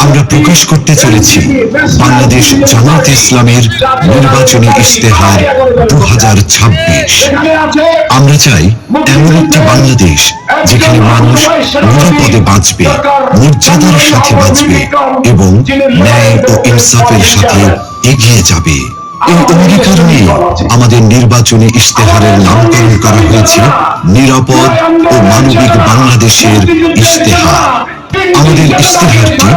আমরা প্রকাশ করতে চলেছি বাংলাদেশ জামায়াত ইসলামের নির্বাচনী ইশতেহার 2026। আমরা চাই এমন একটি বাংলাদেশ যেখানে মানুষ নিরাপদে বাঁচবে, মর্যাদার সাথে বাঁচবে এবং ন্যায় ও ইনসাফের সাথে এগিয়ে যাবে। এই অঙ্গীকার নিয়ে আমাদের নির্বাচনী ইশতেহারের নামকরণ করা হয়েছে নিরাপদ ও মানবিক বাংলাদেশের ইশতেহার। আমাদের ইশতেহারটি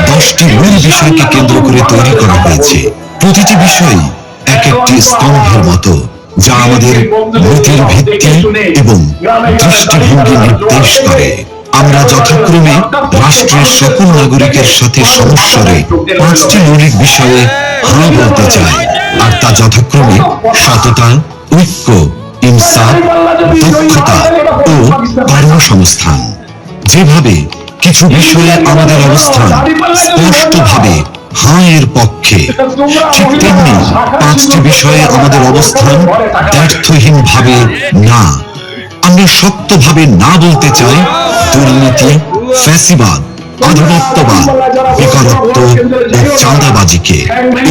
10টি মূল বিষয়কে কেন্দ্র করে তৈরি করা হয়েছে। প্রতিটি বিষয় এক একটি স্তম্ভের মতো, যা আমাদের নীতির ভিত্তি এবং দৃষ্টিভঙ্গি নির্দেশ করে। আমরা যথাক্রমে রাষ্ট্রের সকল নাগরিকের সাথে সমস্যারে 5টি মৌলিক বিষয়ে হাঁ বলতে চাই, আর তা যথাক্রমে সততা, ঐক্য, ইনসাফ, দক্ষতা ও কর্মসংস্থান। যেভাবে কিছু বিষয়ে আমাদের অবস্থান স্পষ্টভাবে হাঁ এর পক্ষে, ঠিক তেমনি 5টি বিষয়ে আমাদের অবস্থান ব্যর্থহীন ভাবে না। আমরা শক্তভাবে না বলতে চাই দুর্নীতি, ফ্যাসিবাদ, আধিপত্যবাদ, বেকারত্ব ও চাঁদাবাজিকে।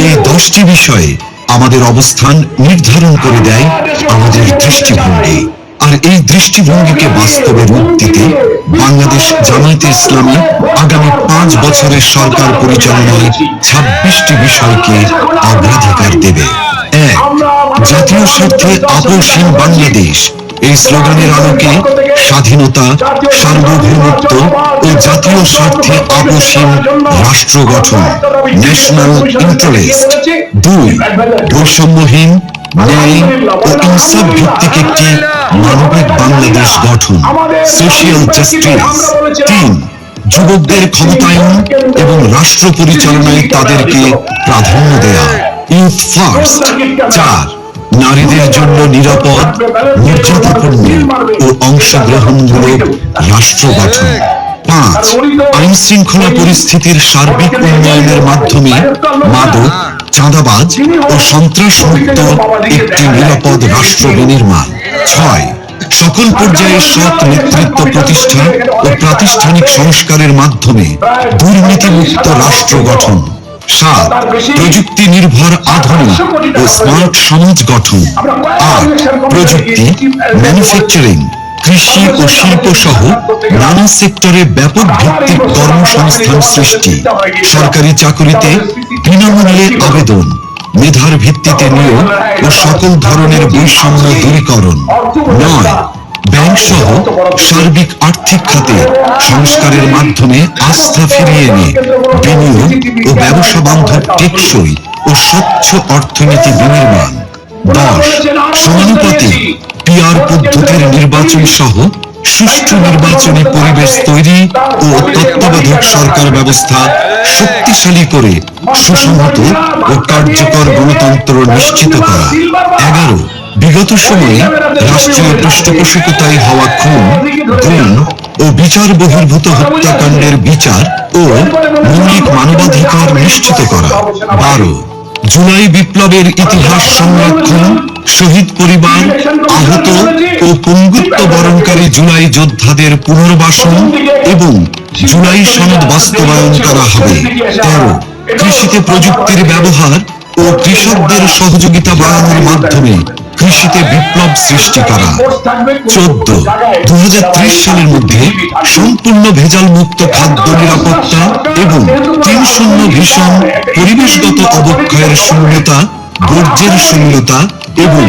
এই 10টি বিষয়ে আমাদের অবস্থান নির্ধারণ করে দেয় আমাদের দৃষ্টিভঙ্গি। আর এই দৃষ্টিভঙ্গিকে বাস্তবে রূপ দিতে বাংলাদেশ জামায়াতে ইসলামী আগামী 5 বছরের সরকার পরিচালনায় 26টি বিষয়কে অগ্রাধিকার দেবে। 1. জাতীয় স্বার্থে আপোষহীন বাংলাদেশ। এই স্লোগানের আলোকে স্বাধীনতা, সার্বভৌমত্ব ও জাতীয় স্বার্থে আপোষহীন রাষ্ট্র গঠন, ন্যাশনাল ইন্টারেস্ট। 2. বৈষম্যহীন, ন্যায় ও ইনসাফ ভিত্তিক একটি মানবিক বাংলাদেশ গঠন, সোশিয়াল জাস্টিস। 3. যুবকদের ক্ষমতায়ন এবং রাষ্ট্র পরিচালনায় তাদেরকে প্রাধান্য দেয়া, ইউথ ফার্স্ট। 4. নারীদের জন্য নিরাপদ, মর্যাদাপূর্ণ ও অংশগ্রহণমূলক রাষ্ট্র গঠন। 5. আইন শৃঙ্খলা পরিস্থিতির সার্বিক উন্নয়নের মাধ্যমে মাদক, চাঁদাবাজ ও সন্ত্রাসমুক্ত একটি নিরাপদ রাষ্ট্র বিনির্মাণ। 6. সকল পর্যায়ে সৎ নেতৃত্ব প্রতিষ্ঠা ও প্রাতিষ্ঠানিক সংস্কারের মাধ্যমে দুর্নীতিমুক্ত রাষ্ট্র গঠন। 7. প্রযুক্তি নির্ভর আধুনিক ও স্মার্ট সমাজ গঠন। 8. প্রযুক্তি, ম্যানুফ্যাকচারিং, কৃষি ও শিল্প সহ নানা সেক্টরে ব্যাপক ভিত্তিক কর্মসংস্থান সৃষ্টি, সরকারি চাকরিতে বিনামূল্যে আবেদন, মেধার ভিত্তিতে নিয়োগ ও সকল ধরনের বৈষম্য দূরীকরণ। 9. ব্যাংক সহ সার্বিক আর্থিক খাতে সংস্কারের মাধ্যমে আস্থা ফিরিয়ে এনে বিনিয়োগ ও ব্যবসা বান্ধব টেকসই ও স্বচ্ছ অর্থনীতি বিনির্মাণ। 10. সমানুপাতিক পিআর পদ্ধতির নির্বাচন সহ সুষ্ঠু নির্বাচনী পরিবেশ তৈরি ও তত্ত্বাবধায়ক সরকার ব্যবস্থা শক্তিশালী করে সুসংহত ও কার্যকর গণতন্ত্র নিশ্চিত করা। 11. বিগত সময়ে রাষ্ট্রীয় পৃষ্ঠপোষকতায় হওয়া খুন, গুম ও বিচার বহির্ভূত হত্যাকাণ্ডের বিচার ও মৌলিক মানবাধিকার নিশ্চিত করা। 12. জুলাই বিপ্লবের ইতিহাস সংরক্ষণ, শহীদ পরিবার, আহত ও পঙ্গুত্ব বরণকারী জুলাই যোদ্ধাদের পুনর্বাসন এবং জুলাই সনদ বাস্তবায়ন করা হবে। 13. কৃষিতে প্রযুক্তির ব্যবহার ও কৃষকদের সহযোগিতা বাড়ানোর মাধ্যমে কৃষিতে বিপ্লব সৃষ্টি করা। 14. 2030 সালের মধ্যে সম্পূর্ণ ভেজাল মুক্ত খাদ্য নিরাপত্তা এবং 3-0 ভিশন, পরিবেশগত অবক্ষয়ের শূন্যতা, বর্জ্যের শূন্যতা এবং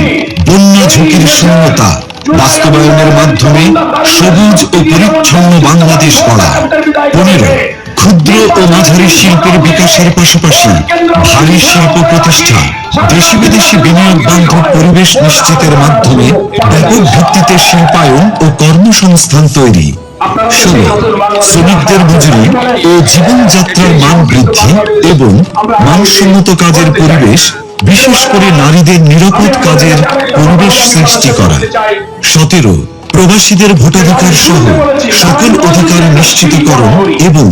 বন্যা ঝুঁকির শূন্যতা বাস্তবায়নের মাধ্যমে সবুজ ও পরিচ্ছন্ন বাংলাদেশ গড়া। 15. ক্ষুদ্র ও মাঝারি শিল্পের বিকাশের পাশাপাশি ভারী শিল্প প্রতিষ্ঠা, দেশি বিদেশি বিনিয়োগ বান্ধব পরিবেশ নিশ্চিতের মাধ্যমে ব্যাপক ভিত্তিতে শিল্পায়ন ও কর্মসংস্থান তৈরি। 16. শ্রমিকদের মজুরি ও জীবনযাত্রার মান বৃদ্ধি এবং মানসম্মত কাজের পরিবেশ, বিশেষ করে নারীদের নিরাপদ কাজের পরিবেশ সৃষ্টি করা। 17. প্রবাসীদের ভোটাধিকার সহ সকল অধিকার নিশ্চিতকরণ এবং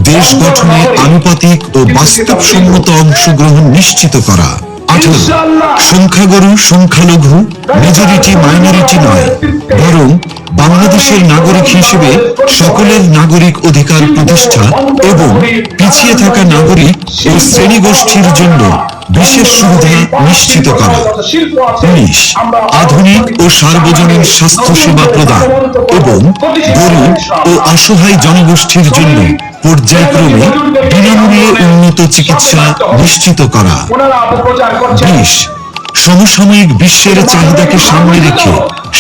দেশ গঠনে আনুপাতিক ও বাস্তবসম্মত অংশগ্রহণ নিশ্চিত করা। 18 সংখ্যাগুরু সংখ্যালঘু মেজরিটি মাইনরিটি নয়, বরং বাংলাদেশের নাগরিক হিসেবে সকলের নাগরিক অধিকার প্রতিষ্ঠা এবং পিছিয়ে থাকা নাগরিক ও শ্রেণীগোষ্ঠীর জন্য বিশেষ সুবিধা নিশ্চিত করা। 19 আধুনিক ও সার্বজনীন স্বাস্থ্য সেবা প্রদান এবং গরিব ও অসহায় জনগোষ্ঠীর জন্য পর্যায়ক্রমে বিনামূল্যে উন্নত চিকিৎসা নিশ্চিত করা। 20 সমসাময়িক বিশ্বের চাহিদাকে সামনে রেখে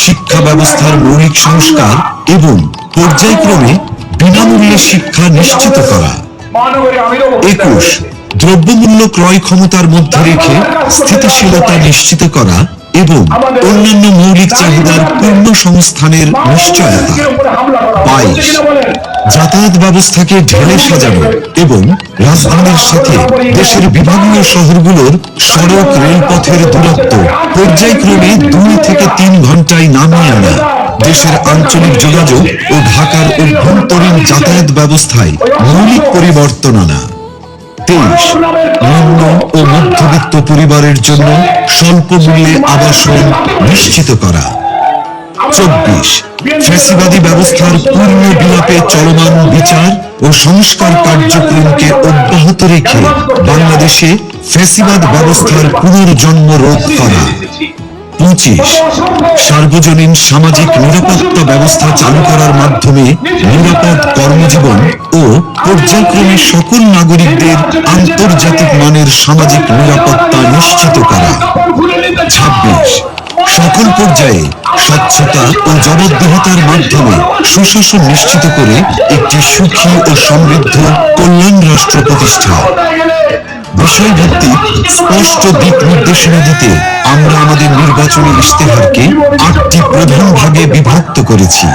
শিক্ষা ব্যবস্থার মৌলিক সংস্কার এবং পর্যায়ক্রমে বিনামূল্যে শিক্ষা নিশ্চিত করা। 21 দ্রব্যমূল্য ক্রয় ক্ষমতার মধ্যে রেখে স্থিতিশীলতা নিশ্চিত করা এবং অন্যান্য মৌলিক চাহিদার পূর্ণ সংস্থানের নিশ্চয়তা। 22 যাতায়াত ব্যবস্থাকে ঢেলে সাজানো এবং রাজধানীর সাথে দেশের বিভাগীয় শহরগুলোর সড়ক রেলপথের দূরত্ব পর্যায়ক্রমে 2 থেকে 3 ঘন্টায় নামিয়ে আনা। দেশের আঞ্চলিক যোগাযোগ ও ঢাকার অভ্যন্তরীণ যাতায়াত ব্যবস্থায় মৌলিক পরিবর্তন আনা। 23 নিম্ন ও মধ্যবিত্ত পরিবারের জন্য স্বল্প মূল্যে আবাসন নিশ্চিত করা। 24 ফ্যাসিবাদী ব্যবস্থার পূর্ণ বিলাপে চলমান বিচার ও সংস্কার কার্যক্রমকে অব্যাহত রেখে বাংলাদেশে ফ্যাসিবাদ ব্যবস্থার পুনর্জন্ম রোধ করা। 25 সার্বজনীন সামাজিক নিরাপত্তা ব্যবস্থা চালু করার মাধ্যমে নিরাপদ কর্মজীবন ও পর্যায়ক্রমে সকল নাগরিকদের আন্তর্জাতিক মানের সামাজিক নিরাপত্তা নিশ্চিত করা। 26 সকল পর্যায়ে স্বচ্ছতা ও জবাবদিহিতার মাধ্যমে সুশাসন নিশ্চিত করে একটি সুখী ও সমৃদ্ধ কল্যাণ রাষ্ট্র প্রতিষ্ঠা। বিষয়ভিত্তিক স্পষ্ট দিক নির্দেশনা দিতে আমরা আমাদের নির্বাচনী ইশতেহারকে 8টি প্রধান ভাগে বিভক্ত করেছি।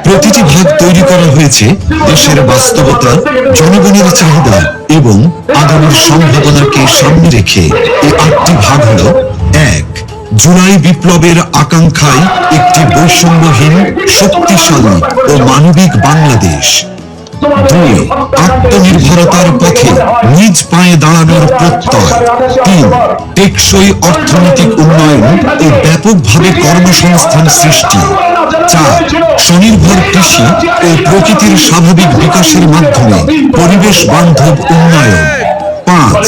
প্রতিটি ভাগ তৈরি করা হয়েছে দেশের বাস্তবতা, জনগণের চাহিদা এবং আগামীর সম্ভাবনাকে সামনে রেখে। এই 8টি ভাগ হল: 1 জুলাই বিপ্লবের আকাঙ্ক্ষায় একটি বৈষম্যহীন, শক্তিশালী ও মানবিক বাংলাদেশ। 2 আত্মনির্ভরতার পথে নিজ পায়ে দাঁড়ানোর প্রত্যয়। 3 টেকসই অর্থনৈতিক উন্নয়ন ও ব্যাপকভাবে কর্মসংস্থান সৃষ্টি। 4 স্বনির্ভর কৃষি ও প্রকৃতির স্বাভাবিক বিকাশের মাধ্যমে পরিবেশ বান্ধব উন্নয়ন। 5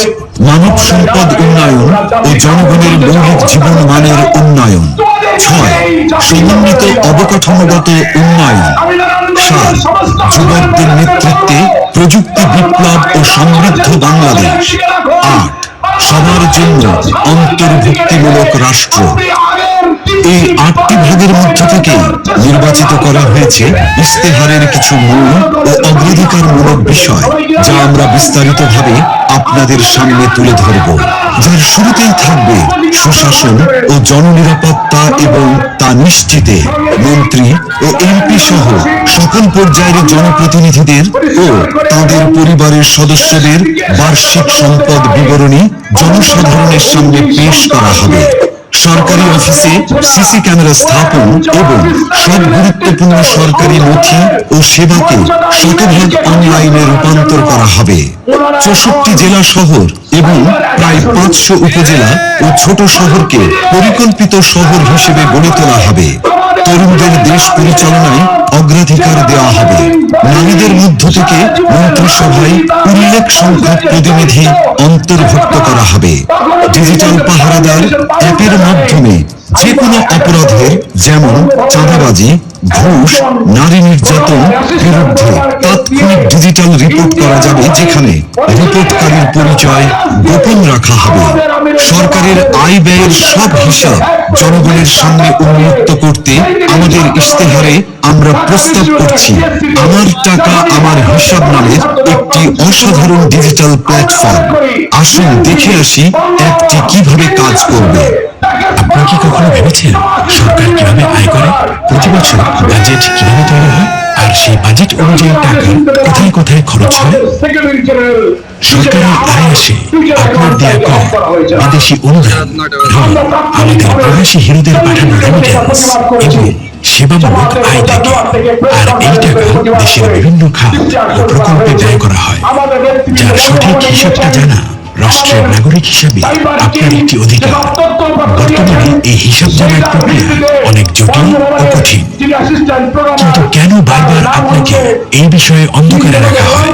মানব সম্পদ উন্নয়ন ও জনগণের মৌলিক জীবন মানের উন্নয়ন। 6 সমন্বিত অবকাঠামোগত উন্নয়ন। 7 যুবকদের নেতৃত্বে প্রযুক্তি বিপ্লব ও সমৃদ্ধ বাংলাদেশ। 8 সবার জন্য অন্তর্ভুক্তিমূলক রাষ্ট্র। এই 8টি ভাগের মধ্য থেকে নির্বাচিত করা হয়েছে ইশতেহারের কিছু মূল ও অগ্রাধিকারমূলক বিষয়, যা আমরা বিস্তারিতভাবে আপনাদের সামনে তুলে ধরব। যার শুরুতেই থাকবে সুশাসন ও জননিরাপত্তা এবং তা নিশ্চিতে মন্ত্রী ও এমপি সহ সকল পর্যায়ের জনপ্রতিনিধিদের ও তাদের পরিবারের সদস্যদের বার্ষিক সম্পদ বিবরণী জনসাধারণের সামনে পেশ করা হবে। সরকারি অফিসে সিসি ক্যামেরা স্থাপন এবং সব গুরুত্বপূর্ণ সরকারি নথি ও সেবাকে শতভাগ অনলাইনে রূপান্তর করা হবে। 64 জেলা শহর এবং প্রায় 500 উপজেলা ও ছোট শহরকে পরিকল্পিত শহর হিসেবে গড়ে তোলা হবে। তরুণদের দেশ পরিচালনায় অগ্রাধিকার দেওয়া হবে। নারীদের মধ্য থেকে মন্ত্রিসভায় উল্লেখ সংখ্যক প্রতিনিধি অন্তর্ভুক্ত করা হবে। ডিজিটাল পাহারাদার অ্যাপের মাধ্যমে যে কোনো অপরাধের, যেমন চাঁদাবাজি, ঘুষ, নারী নির্যাতন বিরুদ্ধে তাৎক্ষণিক ডিজিটাল রিপোর্ট করা যাবে, যেখানে রিপোর্টকারীর পরিচয় গোপন রাখা হবে। সরকারের আয় ব্যয়ের সব হিসাব জনগণের সামনে উন্মুক্ত করতে আমাদের ইশতেহারে আমরা প্রস্তাব করছি আমার টাকা আমার হিসাব নামের একটি অসাধারণ ডিজিটাল প্ল্যাটফর্ম। আসুন দেখে আসি অ্যাপটি কিভাবে কাজ করবে। আপনারা কি কখনো ভেবেছেন সরকার কিভাবে আয় করে? প্রতি বছর বাজেট কিভাবে তৈরি হয়, আর সেই বাজেট অনুযায়ী টাকা কোথায় কোথায় খরচ হয়? সরকারের আয় আসে আপনার দেয়া কর, বিদেশি অনুদান, ঋণ, আমাদের প্রবাসী হিরোদের পাঠানো রেমিটেন্স এবং সেবামূলক আয় থেকে। আর এই টাকা দেশের বিভিন্ন খাত ও প্রকল্পে ব্যয় করা হয়। যার সঠিক হিসাবটা জানা রাষ্ট্রের নাগরিক হিসাবে আপনার একটি অধিকার। বর্তমানে এই হিসাব জানার প্রক্রিয়া অনেক জটিল ও কঠিন, কিন্তু কেন বারবার আপনাকে এই বিষয়ে অন্ধকারে রাখা হয়?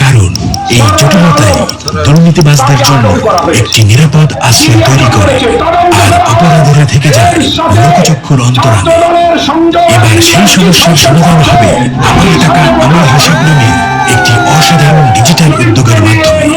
কারণ এই জটিলতাই দুর্নীতিবাজদের জন্য একটি নিরাপদ আশ্রয় তৈরি করে, আর অপরাধীরা থেকে যায় লোকচক্ষুর অন্তরালে। এবার সেই সমস্যার সমাধান হবে আমার টাকা আমার হিসাব নামে একটি অসাধারণ ডিজিটাল উদ্যোগের মাধ্যমে।